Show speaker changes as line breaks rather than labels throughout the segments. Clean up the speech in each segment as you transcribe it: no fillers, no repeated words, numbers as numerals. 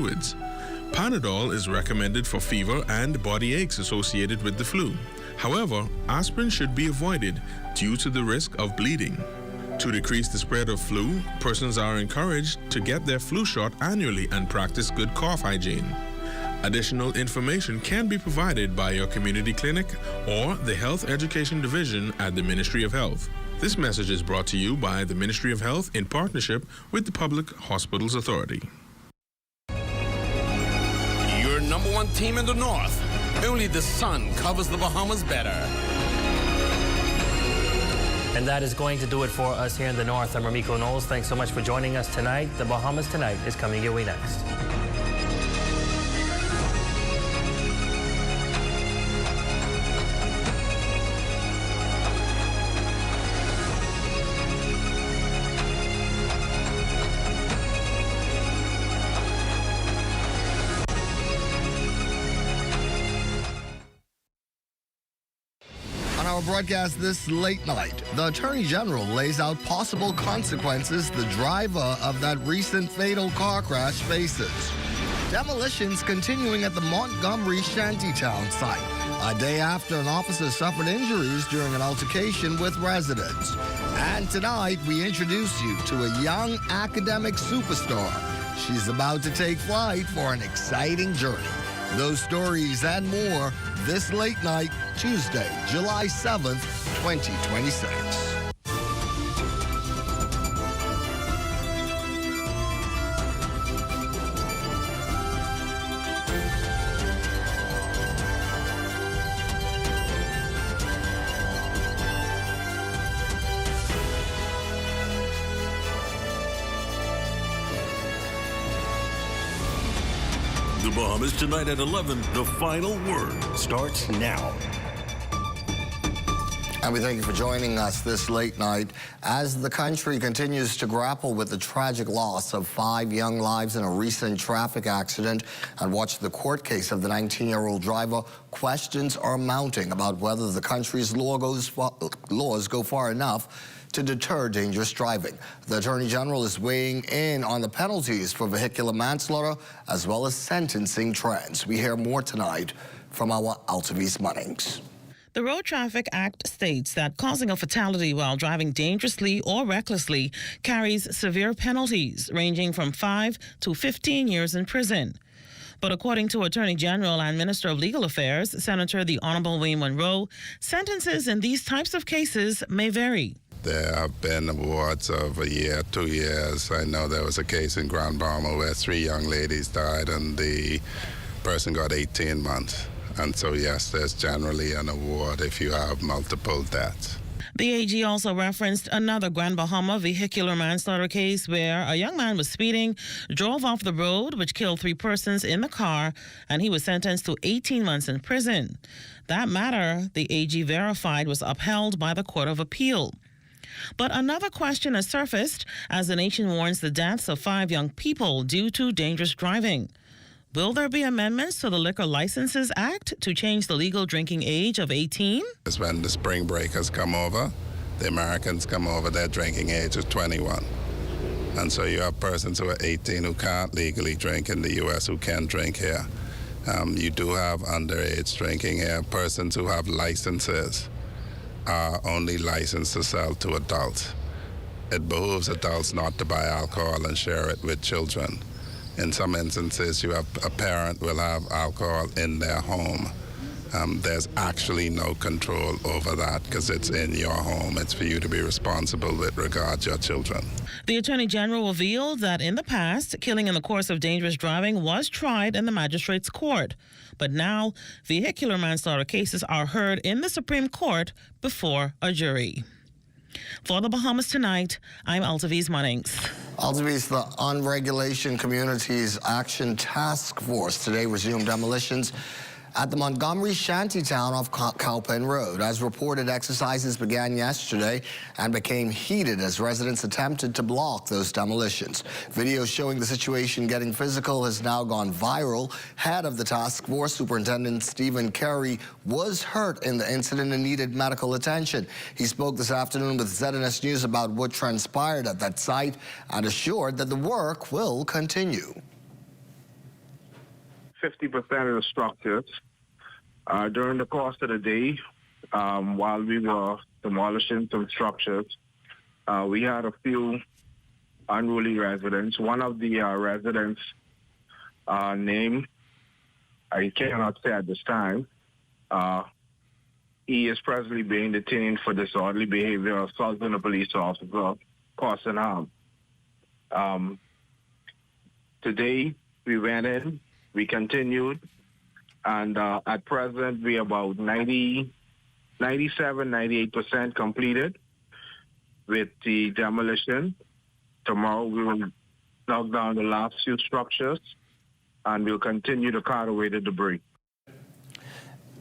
fluids. Panadol is recommended for fever and body aches associated with the flu. However, aspirin should be avoided due to the risk of bleeding. To decrease the spread of flu, persons are encouraged to get their flu shot annually and practice good cough hygiene. Additional information can be provided by your community clinic or the Health Education Division at the Ministry of Health. This message is brought to you by the Ministry of Health in partnership with the Public Hospitals Authority.
Your number one team in the North. Only the sun covers the Bahamas better.
And that is going to do it for us here in the North. I'm Ramiko Knowles. Thanks so much for joining us tonight. The Bahamas Tonight is coming your way next.
Broadcast this late night, the Attorney General lays out possible consequences the driver of that recent fatal car crash faces. Demolitions continuing at the Montgomery Shantytown site, a day after an officer suffered injuries during an altercation with residents. And tonight, we introduce you to a young academic superstar. She's about to take flight for an exciting journey. Those stories and more this late night, Tuesday, July 7th, 2026.
The Bahamas Tonight at 11. The Final Word starts now.
And we thank you for joining us this late night as the country continues to grapple with the tragic loss of 5 young lives in a recent traffic accident and watch the court case of the 19-year-old driver. Questions are mounting about whether the country's laws go far enough to deter dangerous driving. The Attorney General is weighing in on the penalties for vehicular manslaughter as well as sentencing trends. We hear more tonight from our Altavis Munnings.
The Road Traffic Act states that causing a fatality while driving dangerously or recklessly carries severe penalties ranging from 5 to 15 years in prison. But according to Attorney General and Minister of Legal Affairs, Senator the Honorable Wayne Monroe, sentences in these types of cases may vary.
There have been awards of a year, 2 years. I know there was a case in Grand Bahama where 3 young ladies died and the person got 18 months. And so, yes, there's generally an award if you have multiple deaths.
The AG also referenced another Grand Bahama vehicular manslaughter case where a young man was speeding, drove off the road, which killed 3 persons in the car, and he was sentenced to 18 months in prison. That matter, the AG verified, was upheld by the Court of Appeal. But another question has surfaced as the nation mourns the deaths of 5 young people due to dangerous driving. Will there be amendments to the Liquor Licenses Act to change the legal drinking age of 18?
It's when the spring breakers come over, the Americans come over, their drinking age is 21. And so you have persons who are 18 who can't legally drink in the U.S. who can drink here. You do have underage drinking here. Persons who have licenses are only licensed to sell to adults. It behooves adults not to buy alcohol and share it with children. In some instances, you have a parent will have alcohol in their home. There's actually no control over that because it's in your home. It's for you to be responsible with regard to your children.
The Attorney General revealed that in the past, killing in the course of dangerous driving was tried in the magistrate's court. But now, vehicular manslaughter cases are heard in the Supreme Court before a jury. For the Bahamas Tonight, I'm Altavis Munnings.
Altavis, the Unregulation Communities Action Task Force today resumed demolitions at the Montgomery Shantytown off Cowpen Road. As reported, exercises began yesterday and became heated as residents attempted to block those demolitions. Video showing the situation getting physical has now gone viral. Head of the task force, Superintendent Stephen Carey, was hurt in the incident and needed medical attention. He spoke this afternoon with ZNS News about what transpired at that site and assured that the work will continue.
50% of the structures. During the course of the day, while we were demolishing some structures, we had a few unruly residents. One of the residents' name, I cannot say at this time. He is presently being detained for disorderly behavior, assaulting a police officer, causing harm. Today, we went in, we continued, and at present, we are about 98% completed with the demolition. Tomorrow, we will knock down the last few structures, and we'll continue to cart away the debris.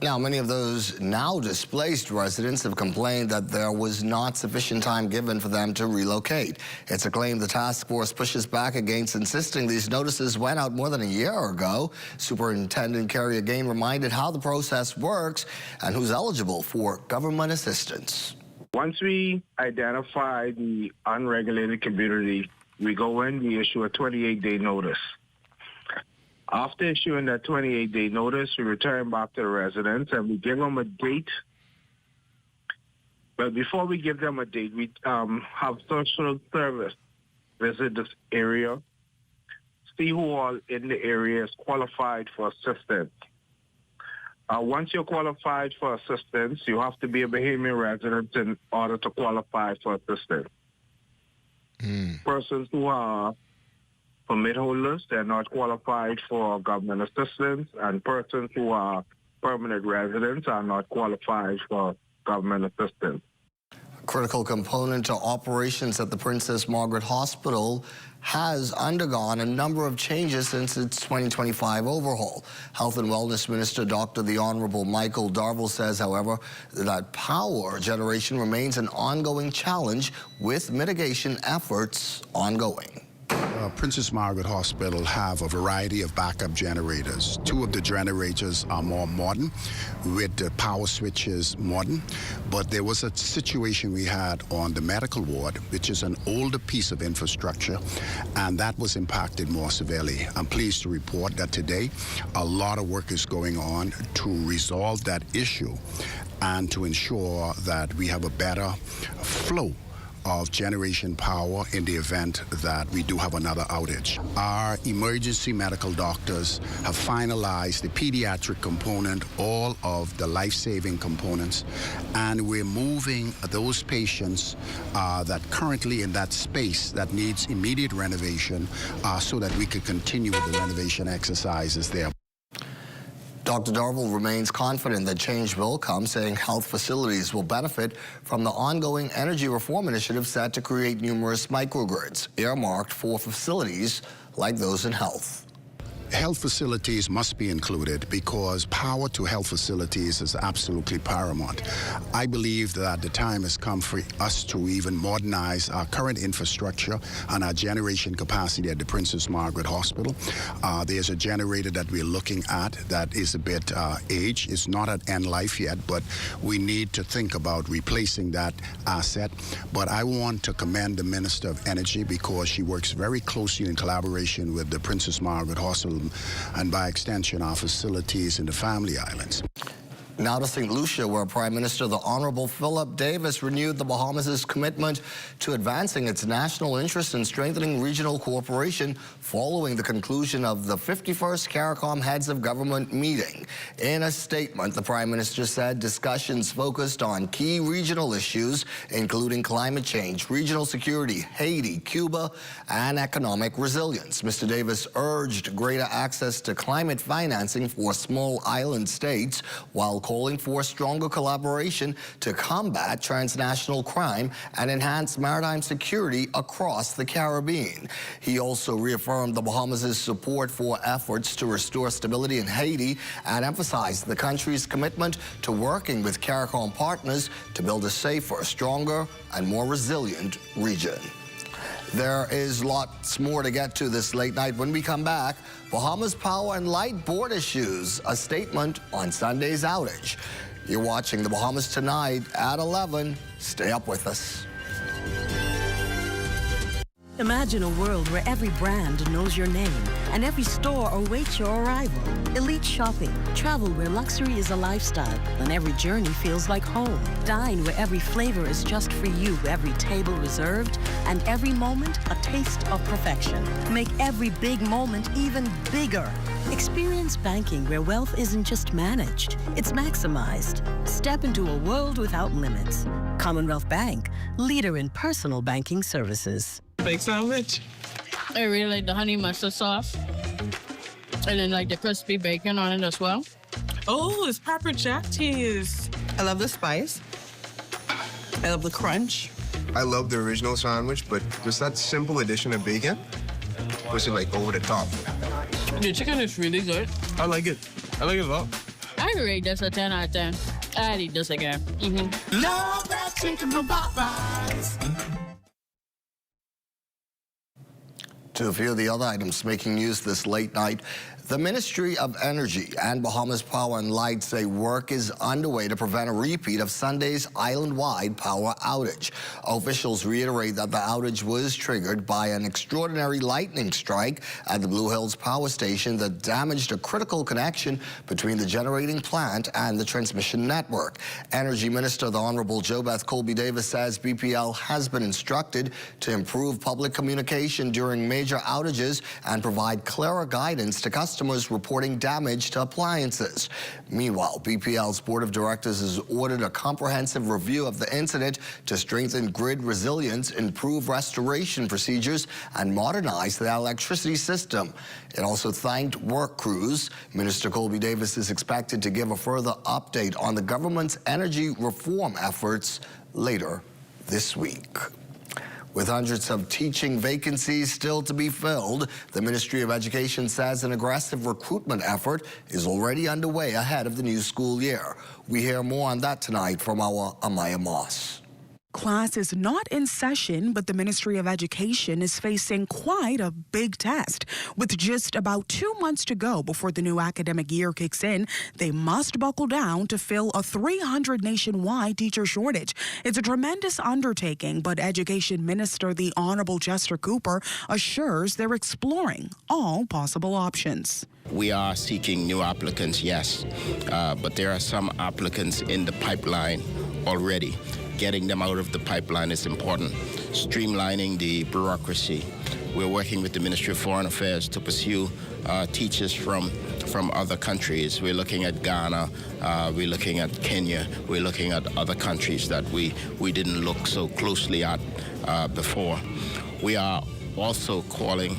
Now, many of those now displaced residents have complained that there was not sufficient time given for them to relocate. It's a claim the task force pushes back against, insisting these notices went out more than a year ago. Superintendent Kerry again reminded how the process works and who's eligible for government assistance.
Once we identify the unregulated community, we go in, we issue a 28-day notice. After issuing that 28-day notice, we return back to the residents and we give them a date. But before we give them a date, we have social service visit this area, see who all in the area is qualified for assistance. Once you're qualified for assistance, you have to be a Bahamian resident in order to qualify for assistance. Persons who are permit holders, they're not qualified for government assistance, and persons who are permanent residents are not qualified for government assistance.
A critical component to operations at the Princess Margaret Hospital has undergone a number of changes since its 2025 overhaul. Health and Wellness Minister Dr. the Honorable Michael Darville says, however, that power generation remains an ongoing challenge with mitigation efforts ongoing.
Princess Margaret Hospital have a variety of backup generators. Two of the generators are more modern, with the power switches modern, but there was a situation we had on the medical ward, which is an older piece of infrastructure, and that was impacted more severely. I'm pleased to report that today a lot of work is going on to resolve that issue and to ensure that we have a better flow of generation power in the event that we do have another outage. Our emergency medical doctors have finalized the pediatric component, all of the life-saving components, and we're moving those patients that currently in that space that needs immediate renovation so that we could continue with the renovation exercises there.
Dr. Darville remains confident that change will come, saying health facilities will benefit from the ongoing energy reform initiative set to create numerous microgrids earmarked for facilities like those in health.
Health facilities must be included because power to health facilities is absolutely paramount. I believe that the time has come for us to even modernize our current infrastructure and our generation capacity at the Princess Margaret Hospital. There's a generator that we're looking at that is a bit aged. It's not at end life yet, but we need to think about replacing that asset. But I want to commend the Minister of Energy because she works very closely in collaboration with the Princess Margaret Hospital and by extension our facilities in the Family Islands.
Now to St. Lucia, where Prime Minister the Honorable Philip Davis renewed the Bahamas' commitment to advancing its national interest in strengthening regional cooperation following the conclusion of the 51st CARICOM Heads of Government meeting. In a statement, the Prime Minister said discussions focused on key regional issues, including climate change, regional security, Haiti, Cuba, and economic resilience. Mr. Davis urged greater access to climate financing for small island states, while calling for stronger collaboration to combat transnational crime and enhance maritime security across the Caribbean. He also reaffirmed the Bahamas' support for efforts to restore stability in Haiti and emphasized the country's commitment to working with CARICOM partners to build a safer, stronger, and more resilient region. There is lots more to get to this late night. When we come back, Bahamas Power and Light Board issues a statement on Sunday's outage. You're watching the Bahamas Tonight at 11. Stay up with us.
Imagine a world where every brand knows your name and every store awaits your arrival. Elite shopping, travel where luxury is a lifestyle and every journey feels like home. Dine where every flavor is just for you, every table reserved, and every moment a taste of perfection. Make every big moment even bigger. Experience banking where wealth isn't just managed, it's maximized. Step into a world without limits. Commonwealth Bank, leader in personal banking services.
Big sandwich.
I really like the honey mustard sauce. And then like the crispy bacon on it as well.
Oh, it's pepper jack cheese. I love the spice. I love the crunch.
I love the original sandwich, but just that simple addition of bacon was like over the top.
The chicken is really good.
I like it. I like it a lot.
I rate this a 10 out of 10. I'd eat this again.
Love that chicken from Popeyes.
To a few of the other items making news this late night, the Ministry of Energy and Bahamas Power and Light say work is underway to prevent a repeat of Sunday's island-wide power outage. Officials reiterate that the outage was triggered by an extraordinary lightning strike at the Blue Hills power station that damaged a critical connection between the generating plant and the transmission network. Energy Minister, the Honorable JoBeth Colby Davis, says BPL has been instructed to improve public communication during major outages and provide clearer guidance to customers reporting damage to appliances. Meanwhile, BPL's Board of Directors has ordered a comprehensive review of the incident to strengthen grid resilience, improve restoration procedures, and modernize the electricity system. It also thanked work crews. Minister Colby Davis is expected to give a further update on the government's energy reform efforts later this week. With hundreds of teaching vacancies still to be filled, the Ministry of Education says an aggressive recruitment effort is already underway ahead of the new school year. We hear more on that tonight from our Amaya Moss.
Class is not in session, but the Ministry of Education is facing quite a big test. With just about 2 months to go before the new academic year kicks in, they must buckle down to fill a 300 nationwide teacher shortage. It's a tremendous undertaking, but Education Minister, the Honorable Chester Cooper, assures they're exploring all possible options.
We are seeking new applicants, yes, but there are some applicants in the pipeline already. Getting them out of the pipeline is important. Streamlining the bureaucracy. We're working with the Ministry of Foreign Affairs to pursue teachers from other countries. We're looking at Ghana, we're looking at Kenya, we're looking at other countries that we didn't look so closely at before. We are also calling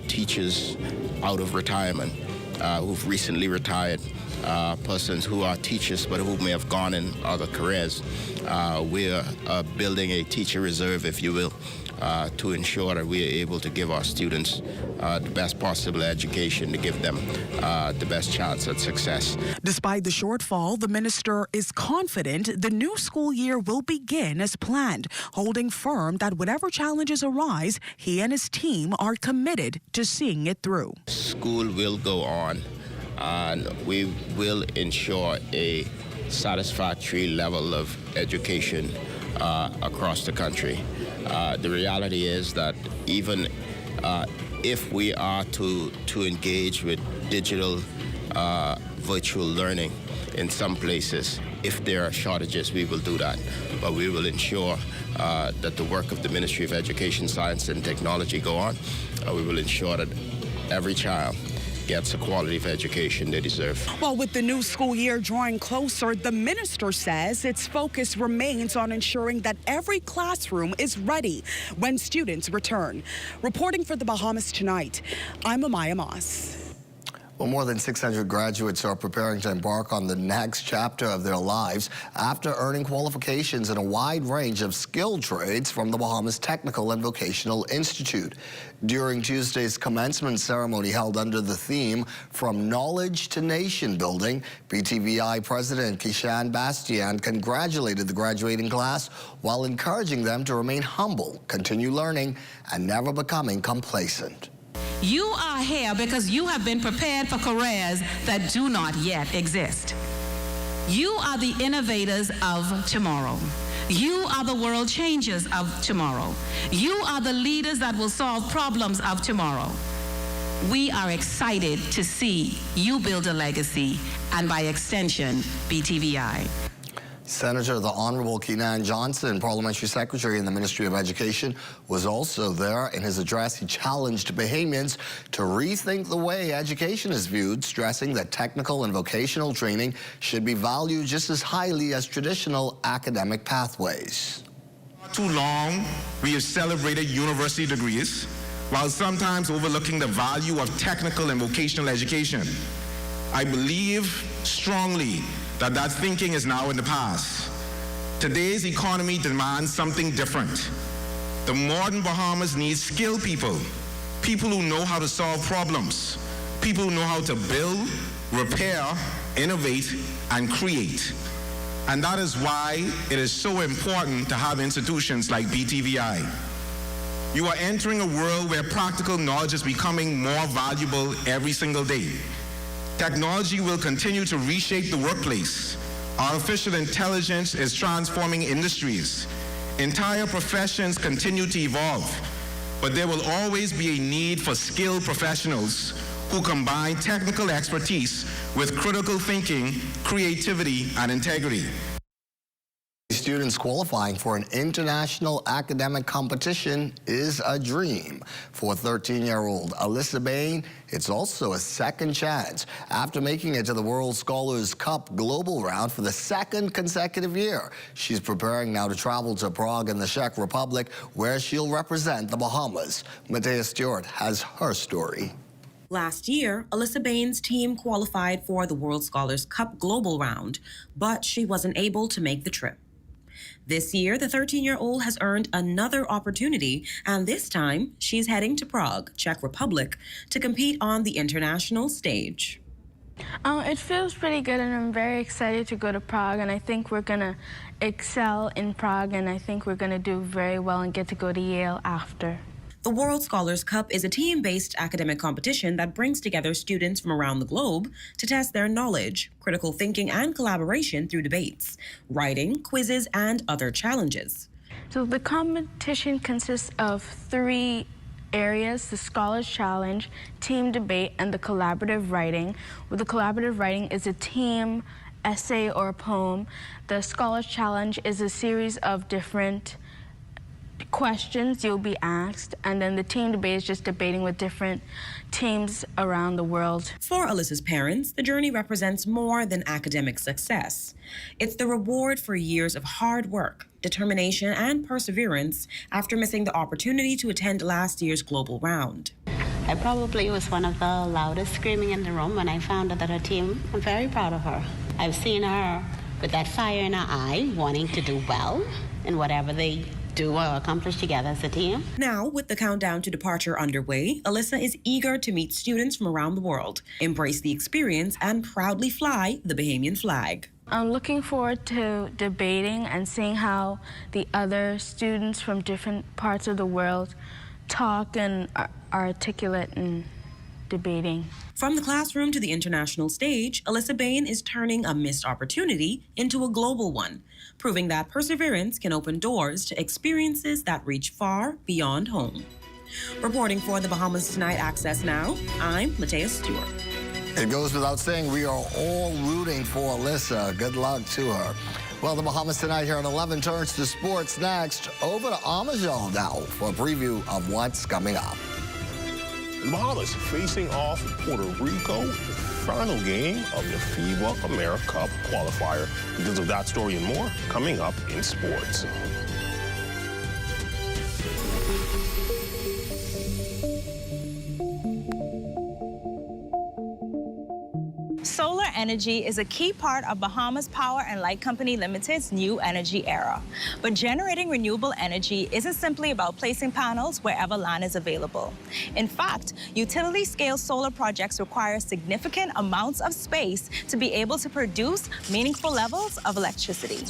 teachers out of retirement who've recently retired. Persons who are teachers but who may have gone in other careers. We're building a teacher reserve, if you will, to ensure that we are able to give our students the best possible education, to give them the best chance at success.
Despite the shortfall, the minister is confident the new school year will begin as planned, holding firm that whatever challenges arise, he and his team are committed to seeing it through.
School will go on, and we will ensure a satisfactory level of education across the country. The reality is that even if we are to engage with digital virtual learning in some places, if there are shortages, we will do that. But we will ensure that the work of the Ministry of Education, Science and Technology go on. We will ensure that every child gets a quality of education they deserve.
Well, with the new school year drawing closer, the minister says its focus remains on ensuring that every classroom is ready when students return. Reporting for the Bahamas Tonight, I'm Amaya Moss.
Well, more than 600 graduates are preparing to embark on the next chapter of their lives after earning qualifications in a wide range of skilled trades from the Bahamas Technical and Vocational Institute. During Tuesday's commencement ceremony held under the theme From Knowledge to Nation Building, BTVI President Kishan Bastian congratulated the graduating class while encouraging them to remain humble, continue learning, and never becoming complacent.
You are here because you have been prepared for careers that do not yet exist. You are the innovators of tomorrow. You are the world changers of tomorrow. You are the leaders that will solve problems of tomorrow. We are excited to see you build a legacy and by extension, BTVI.
Senator the Honorable Keenan Johnson, Parliamentary Secretary in the Ministry of Education, was also there. In his address, he challenged Bahamians to rethink the way education is viewed, stressing that technical and vocational training should be valued just as highly as traditional academic pathways.
Too long, we have celebrated university degrees, while sometimes overlooking the value of technical and vocational education. I believe strongly that thinking is now in the past. Today's economy demands something different. The modern Bahamas needs skilled people, people who know how to solve problems, people who know how to build, repair, innovate, and create. And that is why it is so important to have institutions like BTVI. You are entering a world where practical knowledge is becoming more valuable every single day. Technology will continue to reshape the workplace. Artificial intelligence is transforming industries. Entire professions continue to evolve, but there will always be a need for skilled professionals who combine technical expertise with critical thinking, creativity, and integrity.
Students qualifying for an international academic competition is a dream. For 13-year-old Alyssa Bain, it's also a second chance. After making it to the World Scholars Cup Global Round for the second consecutive year, she's preparing now to travel to Prague in the Czech Republic, where she'll represent the Bahamas. Matea Stewart has her story.
Last year, Alyssa Bain's team qualified for the World Scholars Cup Global Round, but she wasn't able to make the trip. This year, the 13-year-old has earned another opportunity, and this time, she's heading to Prague, Czech Republic, to compete on the international stage.
It feels pretty good, and I'm very excited to go to Prague, and I think we're going to excel in Prague, and I think we're going to do very well and get to go to Yale after.
The World Scholars Cup is a team-based academic competition that brings together students from around the globe to test their knowledge, critical thinking, and collaboration through debates, writing, quizzes, and other challenges.
So the competition consists of 3 areas: the Scholars Challenge, Team Debate, and the Collaborative Writing. With the Collaborative Writing is a team essay or a poem. The Scholars Challenge is a series of different questions you'll be asked, and then the team debate is just debating with different teams around the world.
For Alyssa's parents, the journey represents more than academic success. It's the reward for years of hard work, determination, and perseverance after missing the opportunity to attend last year's global round.
I probably was one of the loudest screaming in the room when I found out that her team, I'm very proud of her. I've seen her with that fire in her eye, wanting to do well in whatever they do or accomplish together as a team.
Now, with the countdown to departure underway, Alyssa is eager to meet students from around the world, embrace the experience, and proudly fly the Bahamian flag.
I'm looking forward to debating and seeing how the other students from different parts of the world talk and are articulate in debating.
From the classroom to the international stage, Alyssa Bain is turning a missed opportunity into a global one, proving that perseverance can open doors to experiences that reach far beyond home. Reporting for the Bahamas Tonight Access Now, I'm Matea Stewart.
It goes without saying, we are all rooting for Alyssa. Good luck to her. Well, the Bahamas Tonight here at 11 turns to sports next. Over to Amajal now for a preview of what's coming up.
The Bahamas facing off Puerto Rico, final game of the FIBA America Cup qualifier. Because of that story and more, coming up in sports.
Solar energy is a key part of Bahamas Power and Light Company Limited's new energy era. But generating renewable energy isn't simply about placing panels wherever land is available. In fact, utility-scale solar projects require significant amounts of space to be able to produce meaningful levels of electricity.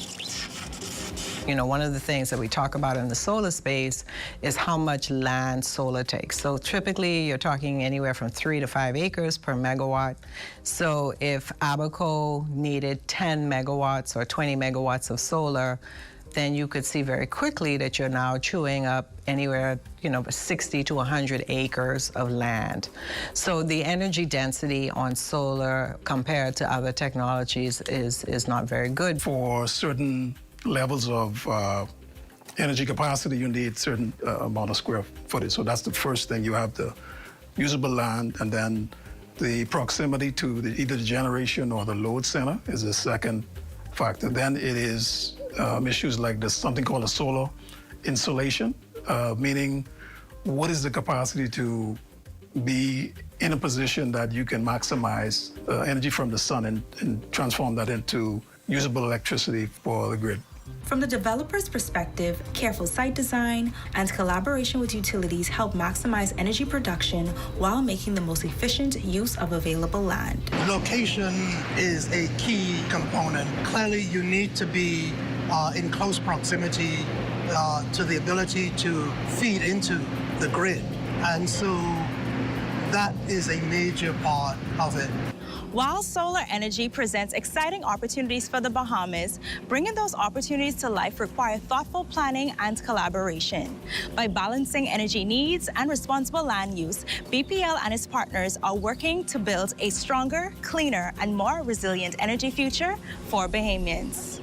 You know, one of the things that we talk about in the solar space is how much land solar takes. So typically you're talking anywhere from 3 to 5 acres per megawatt. So if Abaco needed 10 megawatts or 20 megawatts of solar, then you could see very quickly that you're now chewing up anywhere, 60 to 100 acres of land. So the energy density on solar compared to other technologies is not very good.
For certain levels of energy capacity, you need certain amount of square footage. So that's the first thing. You have the usable land, and then the proximity to either the generation or the load center is the second factor. Then it is issues like this, something called a solar insolation, meaning what is the capacity to be in a position that you can maximize energy from the sun and transform that into usable electricity for the grid.
From the developer's perspective, careful site design and collaboration with utilities help maximize energy production while making the most efficient use of available land.
Location is a key component. Clearly, you need to be in close proximity to the ability to feed into the grid. And so that is a major part of it.
While solar energy presents exciting opportunities for the Bahamas, bringing those opportunities to life require thoughtful planning and collaboration. By balancing energy needs and responsible land use, BPL and its partners are working to build a stronger, cleaner, and more resilient energy future for Bahamians.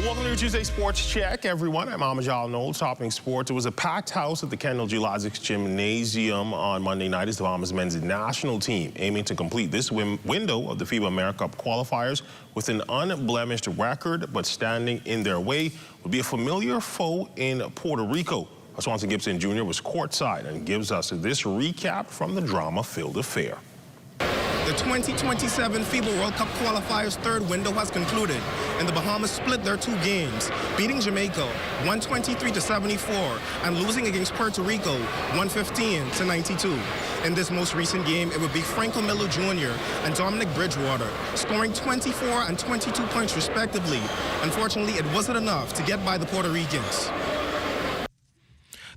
Welcome to your Tuesday Sports Check, everyone. I'm Amajal Knowles, topping sports. It was a packed house at the Kendall Geologics Gymnasium on Monday night as the Bahamas men's national team aiming to complete this window of the FIBA AmeriCup qualifiers with an unblemished record, but standing in their way would be a familiar foe in Puerto Rico. Swanson Gibson Jr. was courtside and gives us this recap from the drama-filled affair.
The 2027 FIBA World Cup qualifiers' third window has concluded, and the Bahamas split their two games, beating Jamaica 123-74 and losing against Puerto Rico 115-92. In this most recent game, it would be Franco Miller Jr. and Dominic Bridgewater, scoring 24 and 22 points respectively. Unfortunately, it wasn't enough to get by the Puerto Ricans.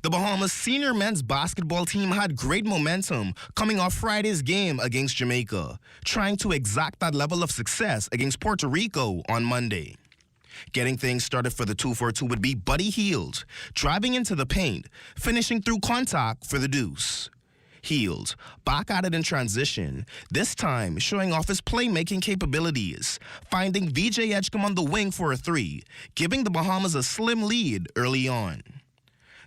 The Bahamas senior men's basketball team had great momentum coming off Friday's game against Jamaica, trying to exact that level of success against Puerto Rico on Monday. Getting things started for the 2-4-2 would be Buddy Hield, driving into the paint, finishing through contact for the deuce. Hield, back at it in transition, this time showing off his playmaking capabilities, finding VJ Edgecombe on the wing for a three, giving the Bahamas a slim lead early on.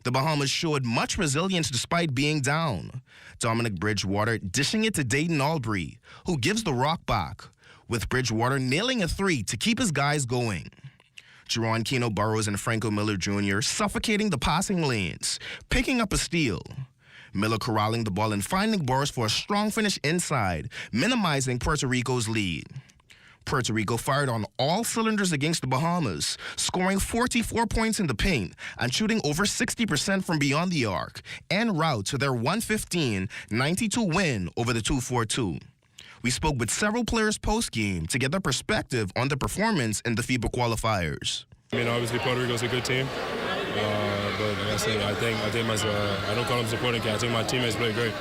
The Bahamas showed much resilience despite being down. Dominic Bridgewater dishing it to Dayton Albury, who gives the rock back, with Bridgewater nailing a three to keep his guys going. Jerron Keno Burrows and Franco Miller Jr. suffocating the passing lanes, picking up a steal. Miller corralling the ball and finding Burrows for a strong finish inside, minimizing Puerto Rico's lead. Puerto Rico fired on all cylinders against the Bahamas, scoring 44 points in the paint and shooting over 60% from beyond the arc, en route to their 115-92 win over the 2-4-2. We spoke with several players post-game to get their perspective on the performance in the FIBA qualifiers.
I mean, obviously Puerto Rico's a good team, but like I say, I think I don't call them supporting cast. I think my teammates play great.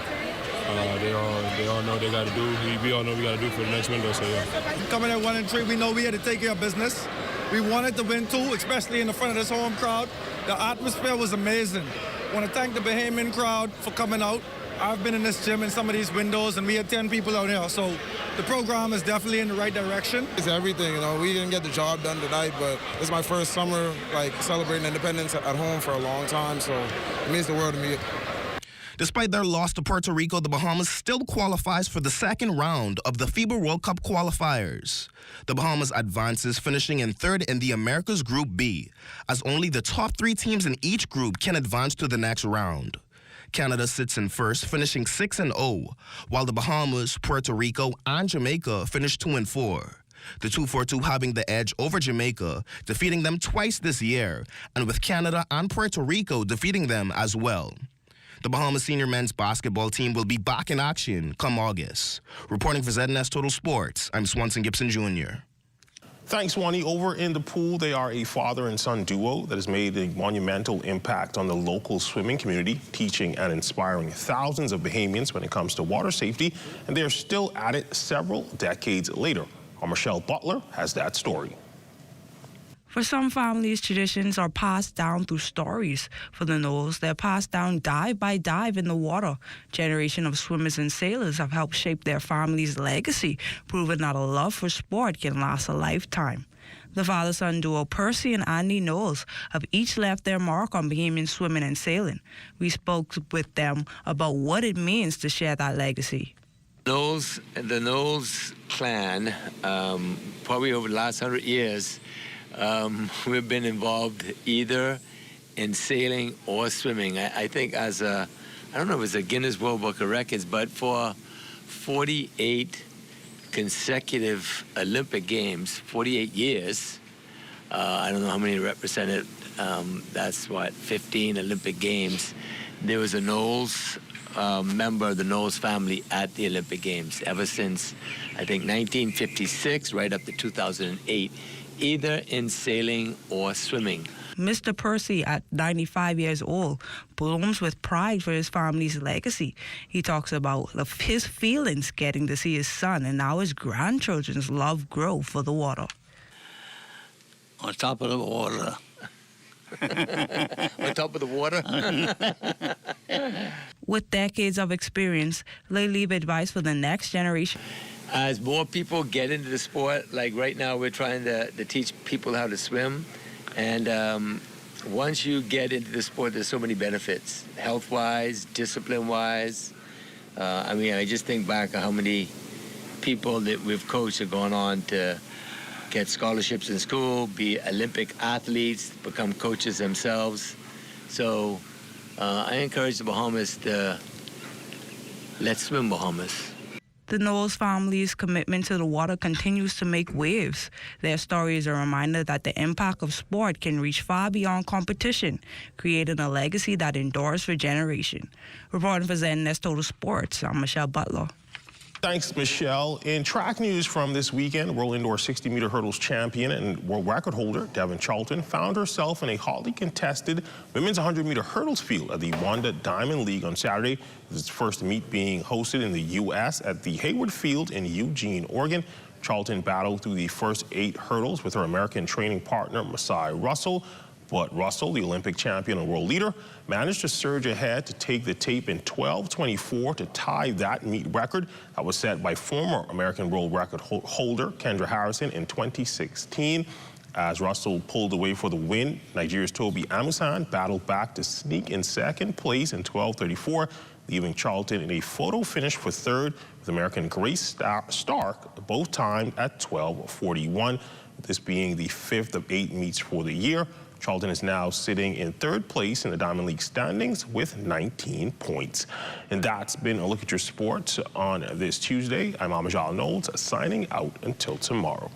They all know what they got to do. We all know what we got to do for the next window, so yeah.
Coming at 1-3, we know we had to take care of business. We wanted to win too, especially in the front of this home crowd. The atmosphere was amazing. I want to thank the Bahamian crowd for coming out. I've been in this gym in some of these windows, and we had 10 people out here, so the program is definitely in the right direction.
It's everything, we didn't get the job done tonight, but it's my first summer, celebrating independence at home for a long time, so it means the world to me.
Despite their loss to Puerto Rico, the Bahamas still qualifies for the second round of the FIBA World Cup qualifiers. The Bahamas advances, finishing in third in the Americas Group B, as only the top three teams in each group can advance to the next round. Canada sits in first, finishing 6-0, while the Bahamas, Puerto Rico, and Jamaica finish 2-4. The 2-4-2 having the edge over Jamaica, defeating them twice this year, and with Canada and Puerto Rico defeating them as well. The Bahamas senior men's basketball team will be back in action come August. Reporting for ZNS Total Sports, I'm Swanson Gibson Jr.
Thanks, Wani. Over in the pool, they are a father and son duo that has made a monumental impact on the local swimming community, teaching and inspiring thousands of Bahamians when it comes to water safety, and they are still at it several decades later. Our Michelle Butler has that story.
For some families, traditions are passed down through stories. For the Knowles, they're passed down dive by dive in the water. Generation of swimmers and sailors have helped shape their family's legacy, proving that a love for sport can last a lifetime. The father-son duo Percy and Andy Knowles have each left their mark on Bahamian swimming and sailing. We spoke with them about what it means to share that legacy.
The Knowles clan, probably over the last 100 years, we've been involved either in sailing or swimming. I think I don't know if it's a Guinness World Book of Records, but for 48 consecutive Olympic Games, 48 years, I don't know how many represented, that's what, 15 Olympic Games. There was a Knowles member of the Knowles family at the Olympic Games ever since, I think, 1956, right up to 2008. Either in sailing or swimming.
Mr. Percy, at 95 years old, blooms with pride for his family's legacy. He talks about his feelings getting to see his son and now his grandchildren's love grow for the water.
On top of the water. On top of the water?
With decades of experience, they leave advice for the next generation.
As more people get into the sport, like right now we're trying to teach people how to swim. And once you get into the sport, there's so many benefits, health-wise, discipline-wise. I mean, I just think back on how many people that we've coached have gone on to get scholarships in school, be Olympic athletes, become coaches themselves. So I encourage the Bahamas to let's swim Bahamas.
The Knowles family's commitment to the water continues to make waves. Their story is a reminder that the impact of sport can reach far beyond competition, creating a legacy that endures for generations. Reporting for Zen Nest Total Sports, I'm Michelle Butler.
Thanks, Michelle. In track news from this weekend, World Indoor 60-meter hurdles champion and world record holder Devin Charlton found herself in a hotly contested women's 100-meter hurdles field at the Wanda Diamond League on Saturday. This is its first meet being hosted in the U.S. at the Hayward Field in Eugene, Oregon. Charlton battled through the first 8 hurdles with her American training partner, Masai Russell. But Russell, the Olympic champion and world leader, managed to surge ahead to take the tape in 12:24 to tie that meet record that was set by former American world record holder Kendra Harrison in 2016. As Russell pulled away for the win, Nigeria's Toby Amusan battled back to sneak in second place in 12:34, leaving Charlton in a photo finish for third with American Grace Stark, both timed at 12:41. This being the 5th of 8 meets for the year. Charlton is now sitting in 3rd place in the Diamond League standings with 19 points. And that's been a look at your sports on this Tuesday. I'm Amajal Knowles, signing out until tomorrow.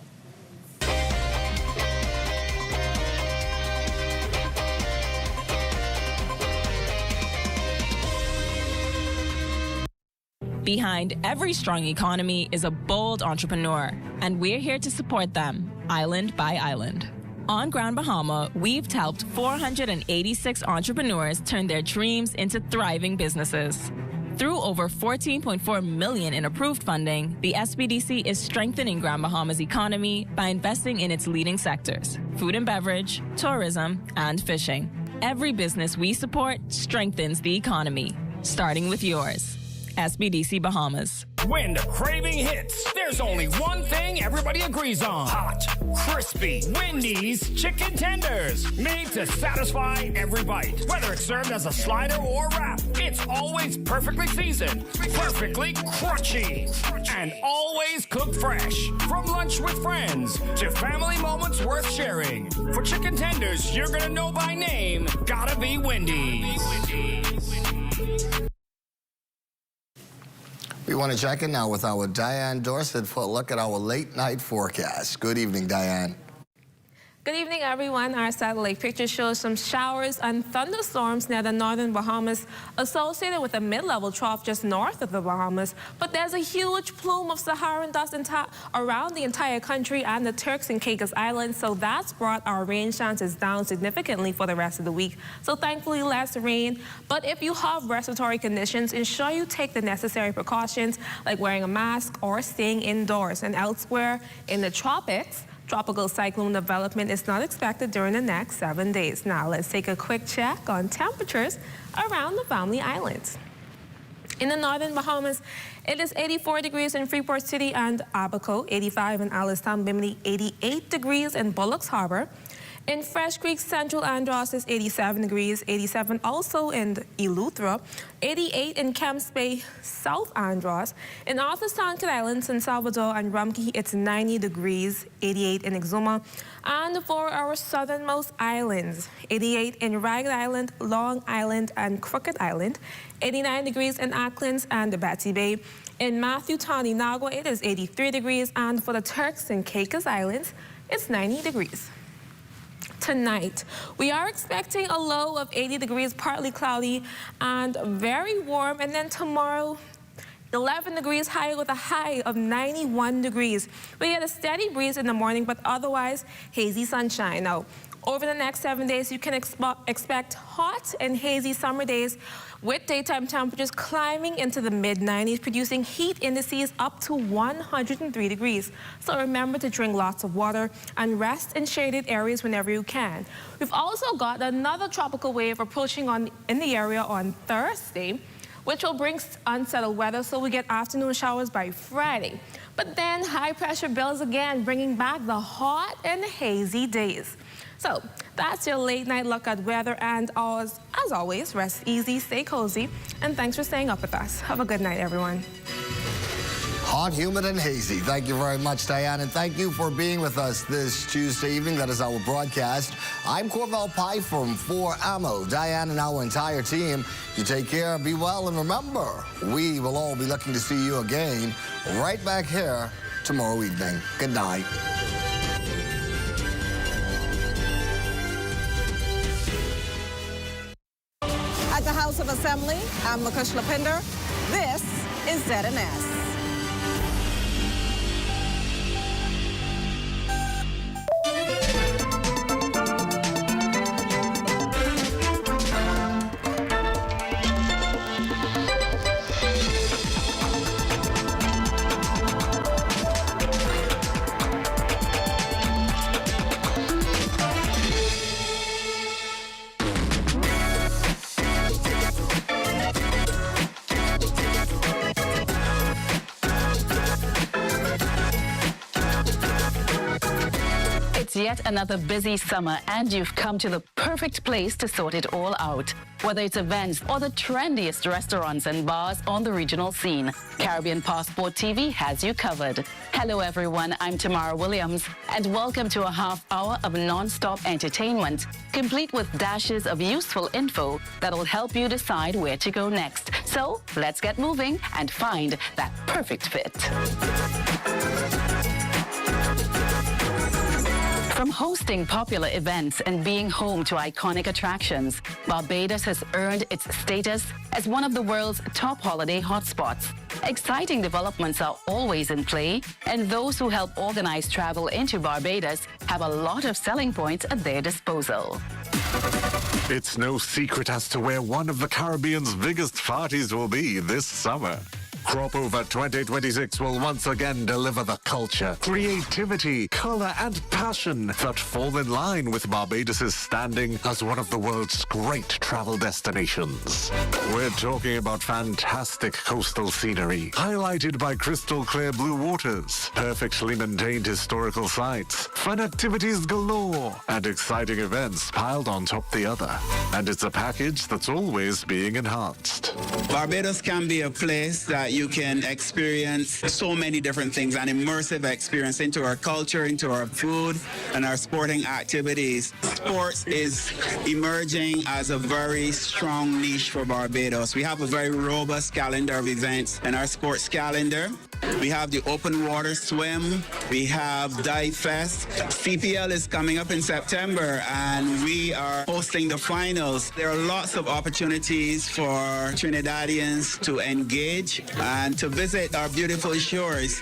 Behind every strong economy is a bold entrepreneur, and we're here to support them, island by island. On Grand Bahama, we've helped 486 entrepreneurs turn their dreams into thriving businesses. Through over $14.4 million in approved funding, the SBDC is strengthening Grand Bahama's economy by investing in its leading sectors: food and beverage, tourism, and fishing. Every business we support strengthens the economy, starting with yours. SBDC Bahamas.
When the craving hits, there's only one thing everybody agrees on. Hot, crispy, Wendy's chicken tenders. Made to satisfy every bite. Whether it's served as a slider or wrap, it's always perfectly seasoned, perfectly crunchy, and always cooked fresh. From lunch with friends to family moments worth sharing. For chicken tenders you're gonna know by name, gotta be Wendy's.
We want to check in now with our Diane Dorsett for a look at our late night forecast. Good evening, Diane.
Good evening, everyone. Our satellite picture shows some showers and thunderstorms near the northern Bahamas associated with a mid-level trough just north of the Bahamas. But there's a huge plume of Saharan dust around the entire country and the Turks and Caicos Islands, so that's brought our rain chances down significantly for the rest of the week. So thankfully, less rain. But if you have respiratory conditions, ensure you take the necessary precautions like wearing a mask or staying indoors. And elsewhere in the tropics, tropical cyclone development is not expected during the next 7 days. Now, let's take a quick check on temperatures around the Family Islands. In the northern Bahamas, it is 84 degrees in Freeport City and Abaco, 85 in Alistown, Bimini, 88 degrees in Bullocks Harbor. In Fresh Creek, Central Andros is 87 degrees, 87 also in Eleuthera, 88 in Kemps Bay, South Andros. In Arthurstown, Kid Island, San Salvador, and Rumkey, it's 90 degrees, 88 in Exuma. And for our southernmost islands, 88 in Ragged Island, Long Island, and Crooked Island, 89 degrees in Acklins and Betsy Bay. In Matthew Town, Inagua, it is 83 degrees, and for the Turks and Caicos Islands, it's 90 degrees. Tonight, we are expecting a low of 80 degrees, partly cloudy and very warm. And then tomorrow, 11 degrees high with a high of 91 degrees. We get a steady breeze in the morning, but otherwise hazy sunshine. Now, over the next 7 days, you can expect hot and hazy summer days with daytime temperatures climbing into the mid-90s, producing heat indices up to 103 degrees. So remember to drink lots of water and rest in shaded areas whenever you can. We've also got another tropical wave approaching in the area on Thursday, which will bring unsettled weather, so we get afternoon showers by Friday. But then high pressure builds again, bringing back the hot and hazy days. So that's your late night look at weather, and as always, rest easy, stay cozy, and thanks for staying up with us. Have a good night, everyone.
Hot, humid, and hazy. Thank you very much, Diane, and thank you for being with us this Tuesday evening. That is our broadcast. I'm Corval Pyfrom for Ammo, Diane, and our entire team. You take care, be well, and remember, we will all be looking to see you again right back here tomorrow evening. Good night.
At the House of Assembly, I'm Lakush Lapinder. This is ZNS.
It's yet another busy summer, and you've come to the perfect place to sort it all out. Whether it's events or the trendiest restaurants and bars on the regional scene, Caribbean Passport TV has you covered. Hello, everyone. I'm Tamara Williams, and welcome to a half hour of non-stop entertainment, complete with dashes of useful info that'll help you decide where to go next. So let's get moving and find that perfect fit. From hosting popular events and being home to iconic attractions, Barbados has earned its status as one of the world's top holiday hotspots. Exciting developments are always in play, and those who help organize travel into Barbados have a lot of selling points at their disposal.
It's no secret as to where one of the Caribbean's biggest parties will be this summer. Crop Over 2026 will once again deliver the culture, creativity, color, and passion that fall in line with Barbados' standing as one of the world's great travel destinations. We're talking about fantastic coastal scenery, highlighted by crystal clear blue waters, perfectly maintained historical sites, fun activities galore, and exciting events piled on top the other. And it's a package that's always being enhanced.
Barbados can be a place that you can experience so many different things, an immersive experience into our culture, into our food, and our sporting activities. Sports is emerging as a very strong niche for Barbados. We have a very robust calendar of events in our sports calendar. We have the open water swim. We have Dive Fest. CPL is coming up in September, and we are hosting the finals. There are lots of opportunities for Trinidadians to engage and to visit our beautiful shores.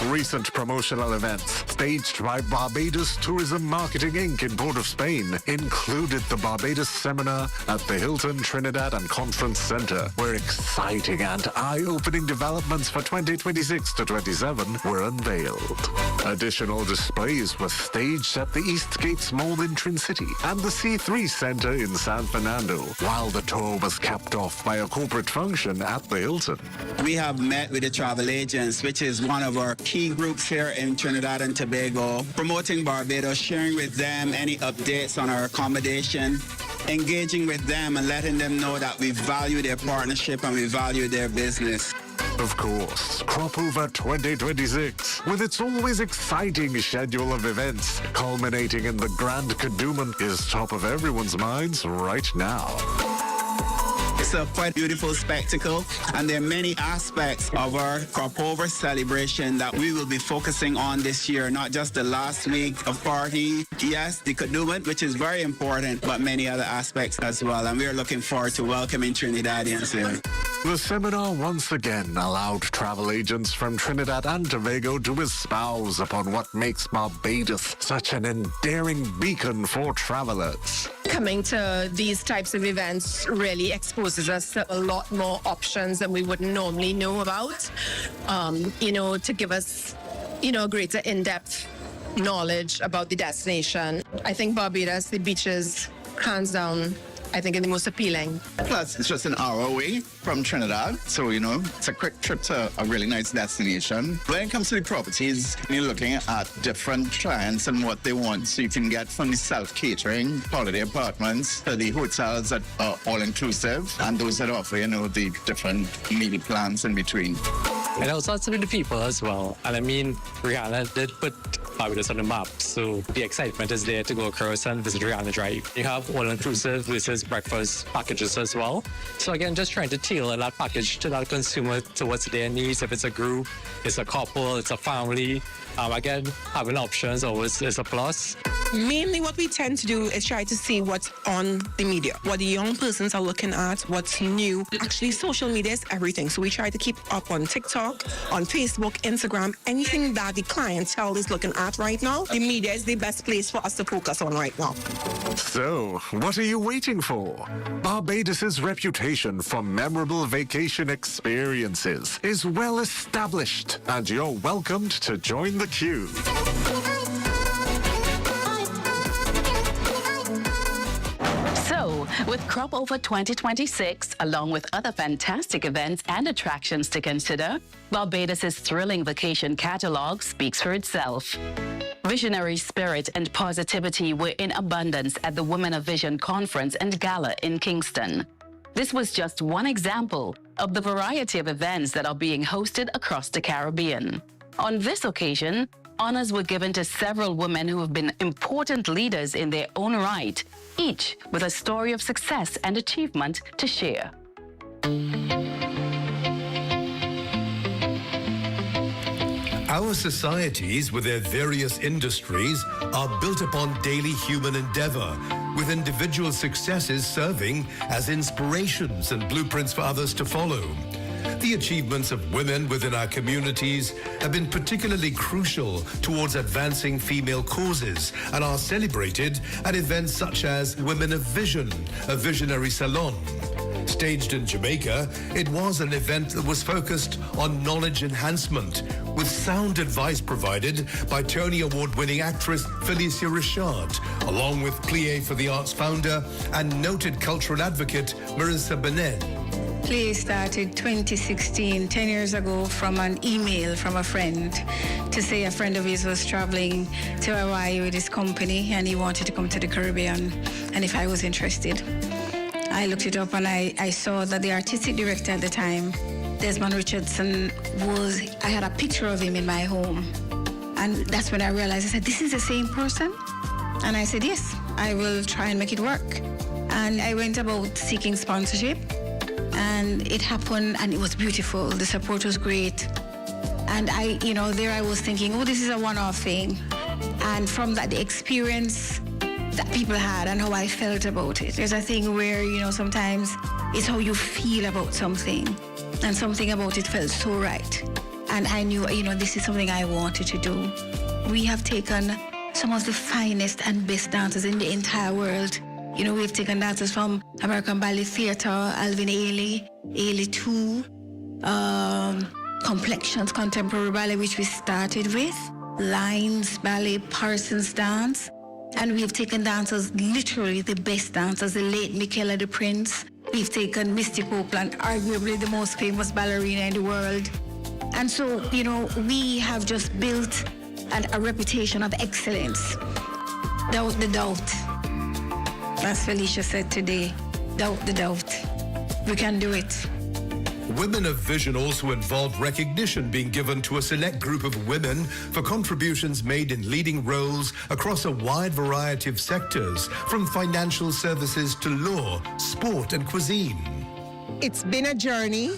Recent promotional events staged by Barbados Tourism Marketing Inc. in Port of Spain included the Barbados Seminar at the Hilton Trinidad and Conference Center, where exciting and eye-opening developments for 2026 to 27 were unveiled. Additional displays were staged at the Eastgates Mall in Trin City and the C3 Center in San Fernando, while the tour was capped off by a corporate function at the Hilton.
We have met with the travel agents, which is one of our key groups here in Trinidad and Tobago, promoting Barbados, sharing with them any updates on our accommodation, engaging with them and letting them know that we value their partnership and we value their business.
Of course, Crop Over 2026, with its always exciting schedule of events, culminating in the Grand Kadooment, is top of everyone's minds right now.
It's a quite beautiful spectacle, and there are many aspects of our Crop Over celebration that we will be focusing on this year, not just the last week of party. Yes, the Kadooment, which is very important, but many other aspects as well, and we are looking forward to welcoming Trinidadians here.
The seminar once again allowed travel agents from Trinidad and Tobago to espouse upon what makes Barbados such an endearing beacon for travelers.
Coming to these types of events really exposes us to a lot more options than we would normally know about, to give us, a greater in-depth knowledge about the destination. I think Barbados, the beaches, hands down, I think, are the most appealing.
Plus, it's just an hour away from Trinidad, so, it's a quick trip to a really nice destination. When it comes to the properties, you're looking at different clients and what they want, so you can get from the self-catering, holiday apartments, to the hotels that are all-inclusive, and those that offer, the different meal plans in between.
And also to the people as well. And I mean, Rihanna did put Barbados on the map, so the excitement is there to go across and visit Rihanna Drive. You have all-inclusive versus breakfast packages as well. So again, just trying to tailor that package to that consumer, to what's their needs. If it's a group, it's a couple, it's a family. Again, having options always is a plus.
Mainly what we tend to do is try to see what's on the media, what the young persons are looking at, what's new. Actually, social media is everything. So we try to keep up on TikTok, on Facebook, Instagram, anything that the clientele is looking at right now. The media is the best place for us to focus on right now.
So, what are you waiting for? Barbados's reputation for memorable vacation experiences is well established, and you're welcomed to join the queue.
So, with Crop Over 2026, along with other fantastic events and attractions to consider, Barbados's thrilling vacation catalog speaks for itself. Visionary spirit and positivity were in abundance at the Women of Vision Conference and Gala in Kingston. This was just one example of the variety of events that are being hosted across the Caribbean. On this occasion, honors were given to several women who have been important leaders in their own right, each with a story of success and achievement to share.
Our societies, with their various industries, are built upon daily human endeavor, with individual successes serving as inspirations and blueprints for others to follow. The achievements of women within our communities have been particularly crucial towards advancing female causes and are celebrated at events such as Women of Vision, a visionary salon. Staged in Jamaica, it was an event that was focused on knowledge enhancement, with sound advice provided by Tony Award-winning actress Felicia Richard, along with Plie for the Arts founder and noted cultural advocate Marissa Benet.
Play started 2016, 10 years ago, from an email from a friend to say a friend of his was traveling to Hawaii with his company and he wanted to come to the Caribbean and if I was interested. I looked it up and I saw that the artistic director at the time, Desmond Richardson, I had a picture of him in my home. And that's when I realized, I said, this is the same person? And I said, yes, I will try and make it work. And I went about seeking sponsorship. And it happened, and it was beautiful. The support was great. And there I was thinking, oh, this is a one-off thing. And from that, the experience that people had and how I felt about it. There's a thing where, sometimes it's how you feel about something. And something about it felt so right. And I knew, this is something I wanted to do. We have taken some of the finest and best dancers in the entire world. We've taken dancers from American Ballet Theatre, Alvin Ailey, Ailey 2, Complexions Contemporary Ballet, which we started with, Lines Ballet, Parsons Dance. And we've taken dancers, literally the best dancers, the late Michaela the Prince. We've taken Misty Copeland, arguably the most famous ballerina in the world. And so, we have just built a reputation of excellence. Doubt the doubt. As Felicia said today, doubt the doubt. We can do it.
Women of Vision also involved recognition being given to a select group of women for contributions made in leading roles across a wide variety of sectors, from financial services to law, sport and cuisine.
It's been a journey,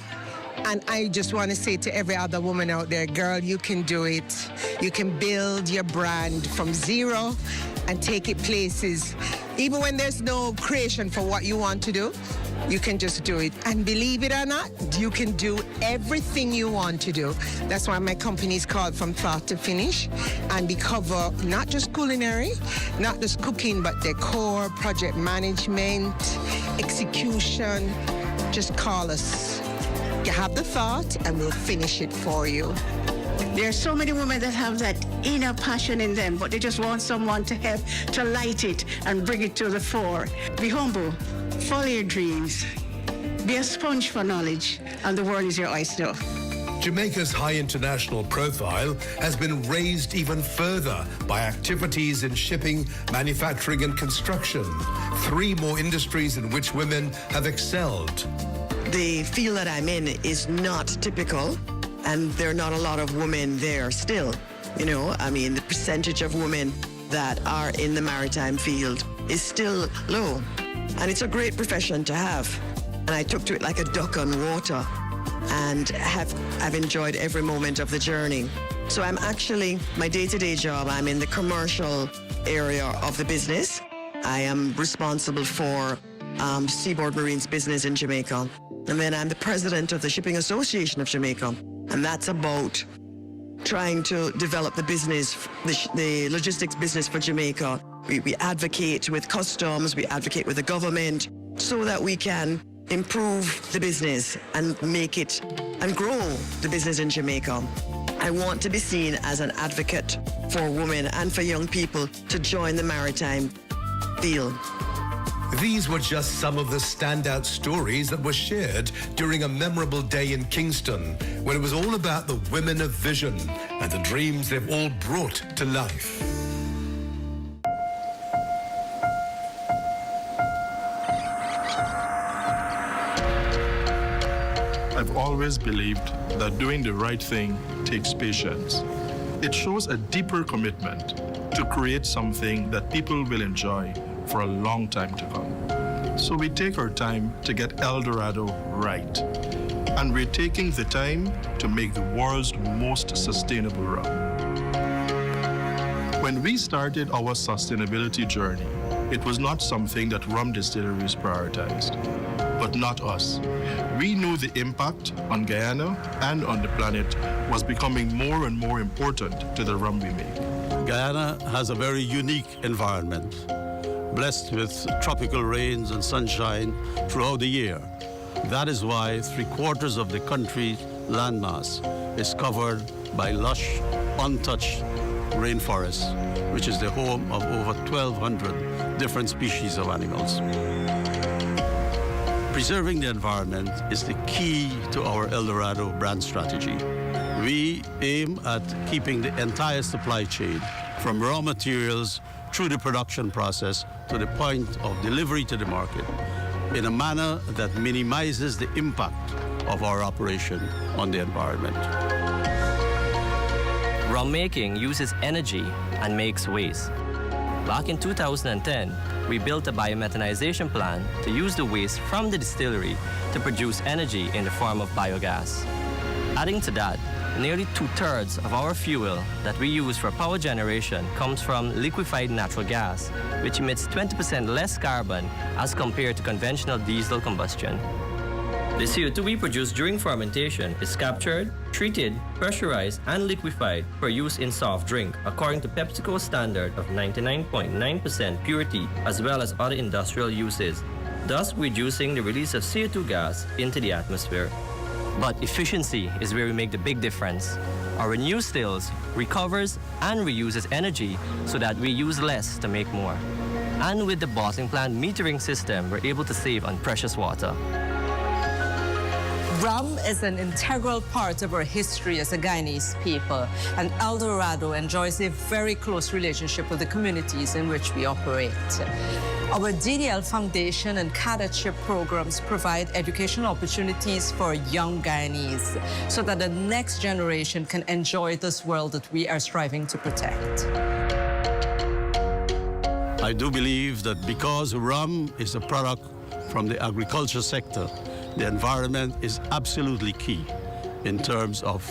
and I just want to say to every other woman out there, girl, you can do it. You can build your brand from zero and take it places. Even when there's no creation for what you want to do, you can just do it. And believe it or not, you can do everything you want to do. That's why my company is called From Thought to Finish. And we cover not just culinary, not just cooking, but decor, project management, execution. Just call us. You have the thought and we'll finish it for you.
There are so many women that have that inner passion in them, but they just want someone to help to light it and bring it to the fore. Be humble, follow your dreams, be a sponge for knowledge, and the world is your oyster.
Jamaica's high international profile has been raised even further by activities in shipping, manufacturing and construction, 3 more industries in which women have excelled.
The field that I'm in is not typical, and there are not a lot of women there still. The percentage of women that are in the maritime field is still low. And it's a great profession to have. And I took to it like a duck on water, and I've enjoyed every moment of the journey. So I'm actually, my day-to-day job, I'm in the commercial area of the business. I am responsible for Seaboard Marine's business in Jamaica. And then I'm the president of the Shipping Association of Jamaica. And that's about trying to develop the business, the logistics business for Jamaica. We advocate with customs, we advocate with the government so that we can improve the business and make it and grow the business in Jamaica. I want to be seen as an advocate for women and for young people to join the maritime field.
These were just some of the standout stories that were shared during a memorable day in Kingston, when it was all about the women of vision and the dreams they've all brought to life.
I've always believed that doing the right thing takes patience. It shows a deeper commitment to create something that people will enjoy for a long time to come. So we take our time to get El Dorado right. And we're taking the time to make the world's most sustainable rum. When we started our sustainability journey, it was not something that rum distilleries prioritized, but not us. We knew the impact on Guyana and on the planet was becoming more and more important to the rum we make.
Guyana has a very unique environment, blessed with tropical rains and sunshine throughout the year. That is why 3/4 of the country's landmass is covered by lush, untouched rainforests, which is the home of over 1,200 different species of animals. Preserving the environment is the key to our El Dorado brand strategy. We aim at keeping the entire supply chain, from raw materials through the production process to the point of delivery to the market, in a manner that minimizes the impact of our operation on the environment.
Rum making uses energy and makes waste. Back in 2010, we built a biomethanization plant to use the waste from the distillery to produce energy in the form of biogas. Adding to that, nearly 2/3 of our fuel that we use for power generation comes from liquefied natural gas, which emits 20% less carbon as compared to conventional diesel combustion. The CO2 we produce during fermentation is captured, treated, pressurized, and liquefied for use in soft drink, according to PepsiCo's standard of 99.9% purity, as well as other industrial uses, thus reducing the release of CO2 gas into the atmosphere. But efficiency is where we make the big difference. Our new stills recovers and reuses energy so that we use less to make more. And with the bottling plant metering system, we're able to save on precious water.
Rum is an integral part of our history as a Guyanese people, and El Dorado enjoys a very close relationship with the communities in which we operate. Our DDL Foundation and cadetship programs provide educational opportunities for young Guyanese so that the next generation can enjoy this world that we are striving to protect.
I do believe that because rum is a product from the agriculture sector, the environment is absolutely key in terms of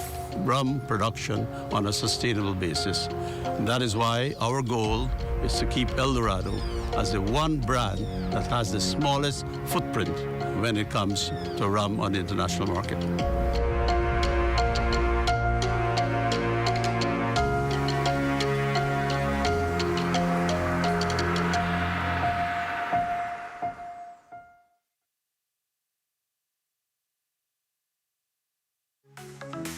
rum production on a sustainable basis. And that is why our goal is to keep El Dorado as the one brand that has the smallest footprint when it comes to rum on the international market.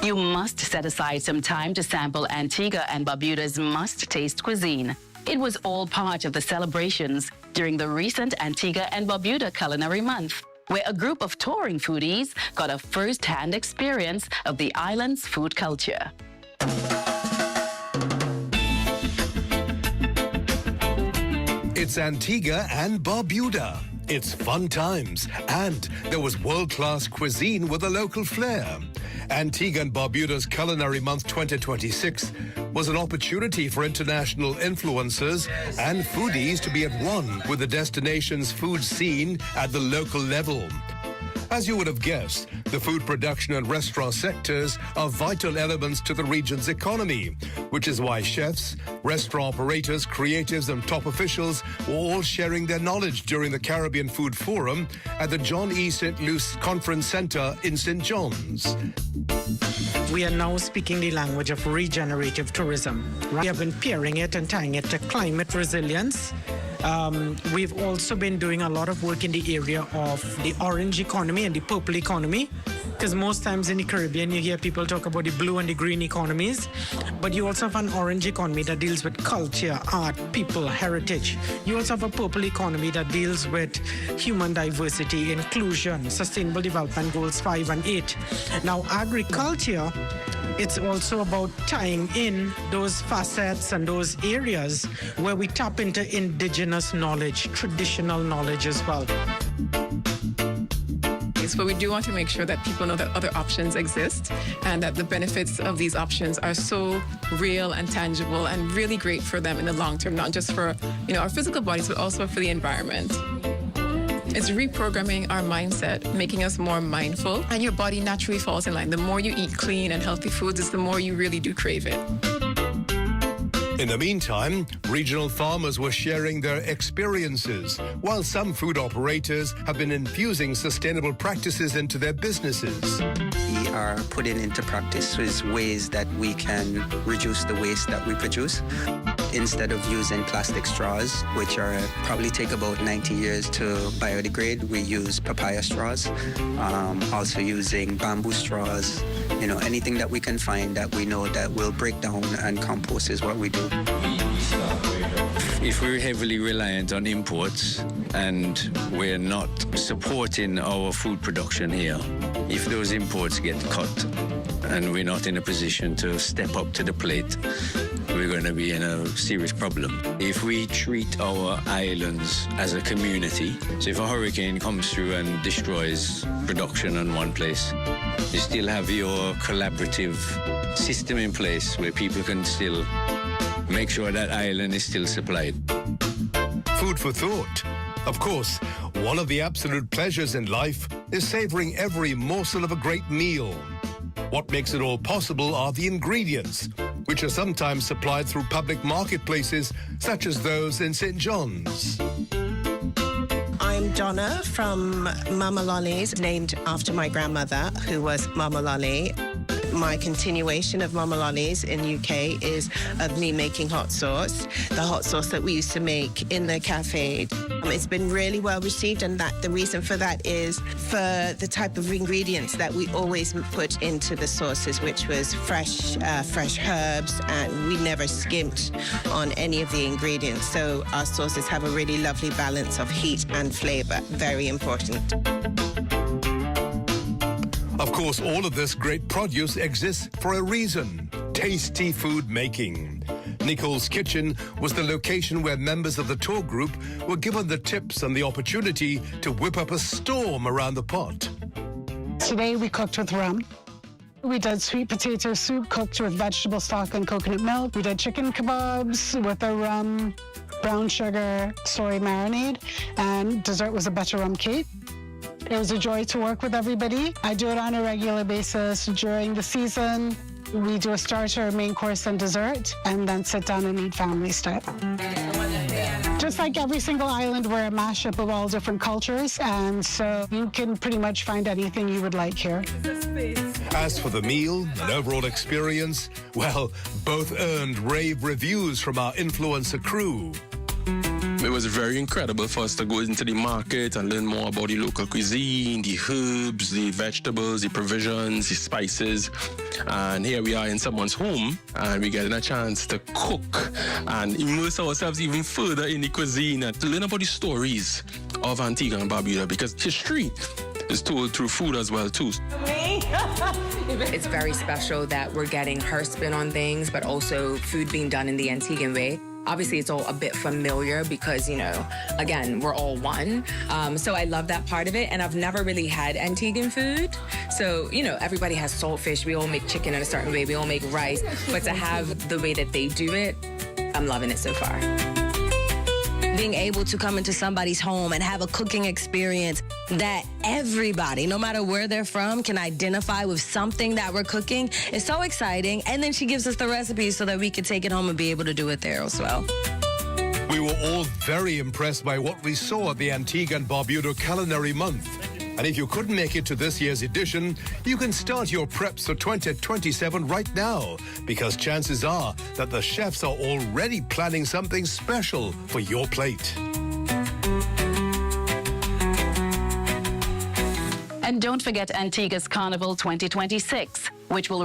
You must set aside some time to sample Antigua and Barbuda's must-taste cuisine. It was all part of the celebrations during the recent Antigua and Barbuda Culinary Month, where a group of touring foodies got a first-hand experience of the island's food culture.
It's Antigua and Barbuda. It's fun times, and there was world-class cuisine with a local flair. Antigua and Barbuda's Culinary Month 2026 was an opportunity for international influencers and foodies to be at one with the destination's food scene at the local level. As you would have guessed, the food production and restaurant sectors are vital elements to the region's economy, which is why chefs, restaurant operators, creatives, and top officials were all sharing their knowledge during the Caribbean Food Forum at the John E. St. Luce Conference Center in St. John's.
We are now speaking the language of regenerative tourism. We have been pairing it and tying it to climate resilience. We've also been doing a lot of work in the area of the orange economy and the purple economy, because most times in the Caribbean you hear people talk about the blue and the green economies, but you also have an orange economy that deals with culture, art, people, heritage. You also have a purple economy that deals with human diversity, inclusion, sustainable development goals 5 and 8. Now agriculture, it's also about tying in those facets and those areas where we tap into indigenous knowledge, traditional knowledge as well.
But we do want to make sure that people know that other options exist and that the benefits of these options are so real and tangible and really great for them in the long term, not just for our physical bodies, but also for the environment. It's reprogramming our mindset, making us more mindful, and your body naturally falls in line. The more you eat clean and healthy foods, the more you really do crave it.
In the meantime, regional farmers were sharing their experiences, while some food operators have been infusing sustainable practices into their businesses.
We are putting into practice ways that we can reduce the waste that we produce. Instead of using plastic straws, which are probably take about 90 years to biodegrade, we use papaya straws. Also using bamboo straws. Anything that we can find that we know that will break down and compost is what we do.
If we're heavily reliant on imports and we're not supporting our food production here, if those imports get cut and we're not in a position to step up to the plate, we're going to be in a serious problem. If we treat our islands as a community, so if a hurricane comes through and destroys production in one place, you still have your collaborative system in place where people can still make sure that island is still supplied.
Food for thought. Of course, one of the absolute pleasures in life is savoring every morsel of a great meal. What makes it all possible are the ingredients, which are sometimes supplied through public marketplaces, such as those in St. John's.
I'm Donna from Mama Lolly's, named after my grandmother, who was Mama Lolly. My continuation of Mama Lolly's in UK is of me making hot sauce, the hot sauce that we used to make in the cafe. It's been really well received, and the reason for that is for the type of ingredients that we always put into the sauces, which was fresh herbs, and we never skimped on any of the ingredients. So our sauces have a really lovely balance of heat and flavor. Very important.
Of course, all of this great produce exists for a reason: tasty food making. Nicole's Kitchen was the location where members of the tour group were given the tips and the opportunity to whip up a storm around the pot.
Today we cooked with rum. We did sweet potato soup cooked with vegetable stock and coconut milk. We did chicken kebabs with a rum, brown sugar, soy marinade, and dessert was a butter rum cake. It was a joy to work with everybody. I do it on a regular basis during the season. We do a starter, main course, and dessert, and then sit down and eat family style. Just like every single island, we're a mashup of all different cultures, and so you can pretty much find anything you would like here.
As for the meal and overall experience, well, both earned rave reviews from our influencer crew.
It was very incredible for us to go into the market and learn more about the local cuisine, the herbs, the vegetables, the provisions, the spices. And here we are in someone's home, and we're getting a chance to cook and immerse ourselves even further in the cuisine and to learn about the stories of Antigua and Barbuda, because history is told through food as well, too.
It's very special that we're getting her spin on things, but also food being done in the Antiguan way. Obviously, it's all a bit familiar because, you know, again, we're all one. So I love that part of it. And I've never really had Antiguan food. So, you know, everybody has saltfish. We all make chicken in a certain way. We all make rice. But to have the way that they do it, I'm loving it so far.
Being able to come into somebody's home and have a cooking experience that everybody, no matter where they're from, can identify with something that we're cooking is so exciting. And then she gives us the recipes so that we can take it home and be able to do it there as well.
We were all very impressed by what we saw at the Antigua and Barbuda Culinary Month. And if you couldn't make it to this year's edition, you can start your preps for 2027 right now, because chances are that the chefs are already planning something special for your plate.
And don't forget Antigua's Carnival 2026, which will